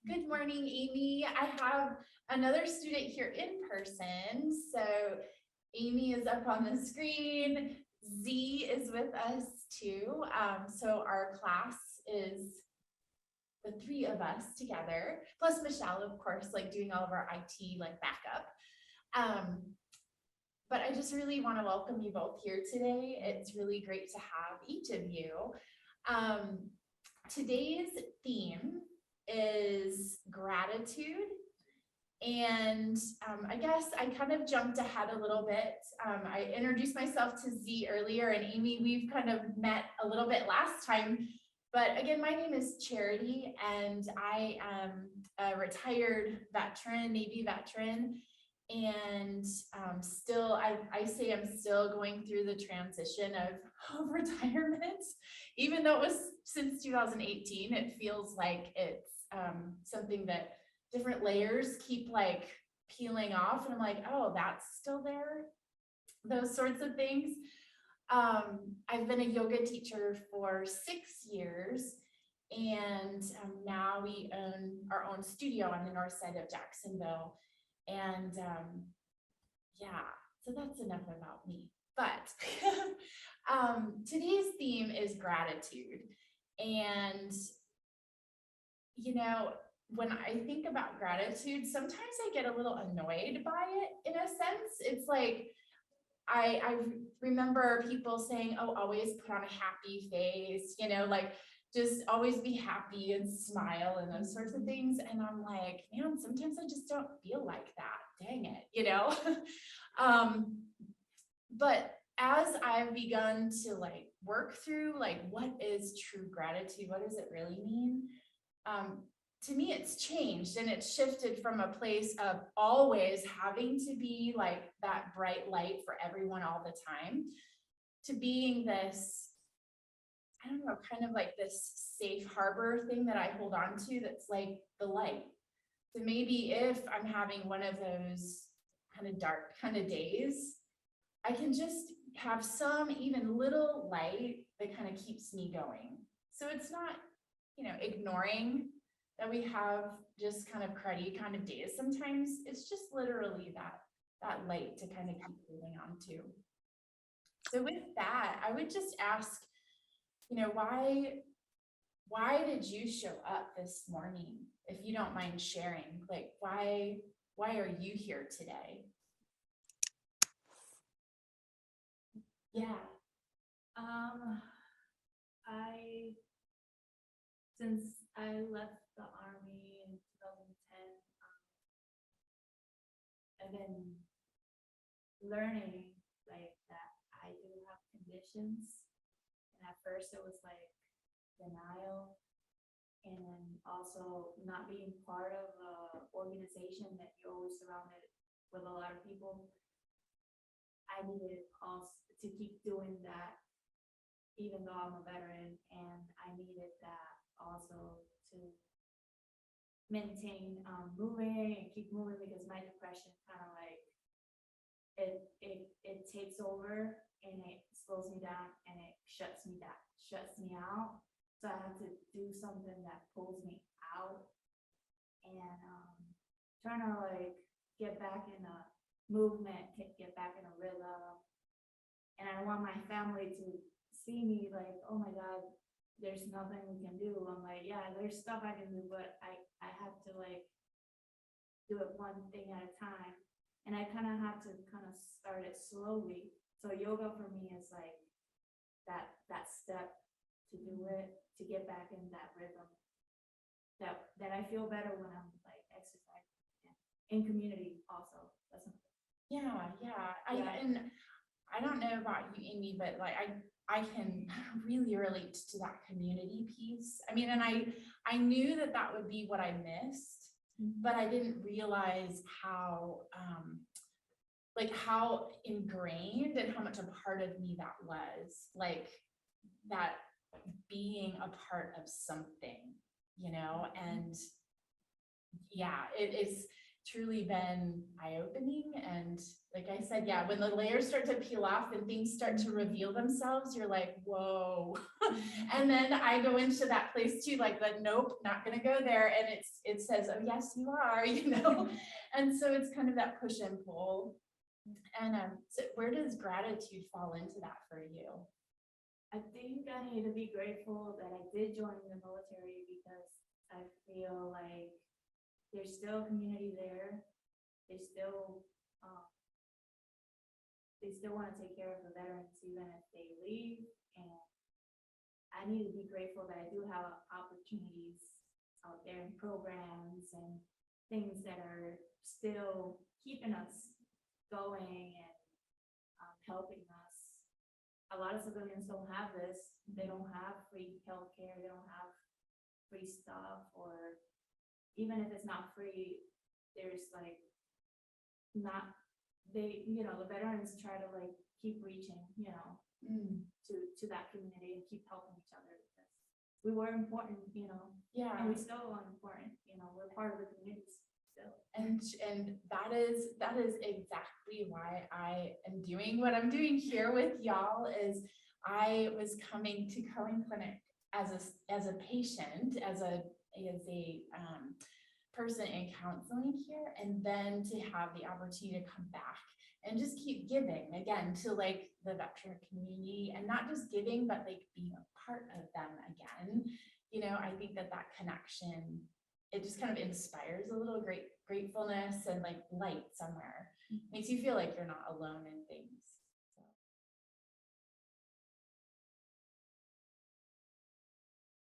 Good morning, Amy. I have another student here in person. So Amy is up on the screen. Z is with us too. So our class is the three of us together, plus Michelle, of course, like doing all of our IT like backup. But I just really want to welcome you both here today. It's really great to have each of you. Today's theme is gratitude. And I guess I kind of jumped ahead a little bit. I introduced myself to Z earlier, and Amy, we've kind of met a little bit last time. But again, my name is Charity, and I am a retired veteran, Navy veteran. And still, I say I'm still going through the transition of retirement. Even though it was since 2018, it feels like it's something that different layers keep like peeling off. And I'm like, oh, that's still there. Those sorts of things. I've been a yoga teacher for 6 years. And now we own our own studio on the north side of Jacksonville. And yeah, so that's enough about me. But today's theme is gratitude. And, you know, when I think about gratitude, sometimes I get a little annoyed by it in a sense. It's like, I remember people saying, oh, always put on a happy face, like just always be happy and smile and those sorts of things. And I'm like, man, sometimes I just don't feel like that. Dang it, But as I've begun to like work through like what is true gratitude, what does it really mean? To me, it's changed and it's shifted from a place of always having to be like that bright light for everyone all the time to being this, I don't know, kind of like this safe harbor thing that I hold on to that's like the light. So maybe if I'm having one of those kind of dark kind of days, I can just have some even little light that kind of keeps me going. So it's not, ignoring that we have just kind of cruddy kind of days. Sometimes it's just literally that light to kind of keep holding on to. So with that, I would just ask, why did you show up this morning? If you don't mind sharing, like why are you here today? Yeah. Since I left the Army in 2010, I've been learning like that I do have conditions. And at first it was like denial and also not being part of an organization that you're always surrounded with a lot of people. I needed also to keep doing that even though I'm a veteran, and I needed that also to maintain moving and keep moving because my depression kind of like it takes over and it slows me down and it shuts me out. So I have to do something that pulls me out and trying to like get back in a movement, get back in a rhythm. And I want my family to see me like, oh my God, there's nothing we can do. I'm like, yeah, there's stuff I can do, but I have to like do it one thing at a time. And I kind of have to kind of start it slowly. So yoga for me is like that step to do it, to get back in that rhythm that I feel better when I'm like exercising in community also. That's Yeah. And I don't know about you, Amy, but like I can really relate to that community piece. I mean, and I knew that would be what I missed, but I didn't realize how how ingrained and how much a part of me that was, like that being a part of something, and yeah, truly been eye-opening. And like I said, yeah, when the layers start to peel off and things start to reveal themselves, you're like, whoa. And then I go into that place too, like that, nope, not gonna go there. And it says, oh yes, you are, And so it's kind of that push and pull. And so where does gratitude fall into that for you? I think I need to be grateful that I did join the military, because I feel like there's still a community there. They still want to take care of the veterans even if they leave. And I need to be grateful that I do have opportunities out there in programs and things that are still keeping us going and helping us. A lot of civilians don't have this. They don't have free healthcare. They don't have free stuff, or even if it's not free, there's like not, the veterans try to like keep reaching, to that community and keep helping each other, because we were important, Yeah. and we still are important, we're part of the community still. And that is exactly why I am doing what I'm doing here with y'all. Is I was coming to Cohen Clinic as a patient, as a person in counseling here, and then to have the opportunity to come back and just keep giving again to like the veteran community, and not just giving, but like being a part of them again. I think that connection, it just kind of inspires a little gratefulness and like light somewhere. Makes you feel like you're not alone in things.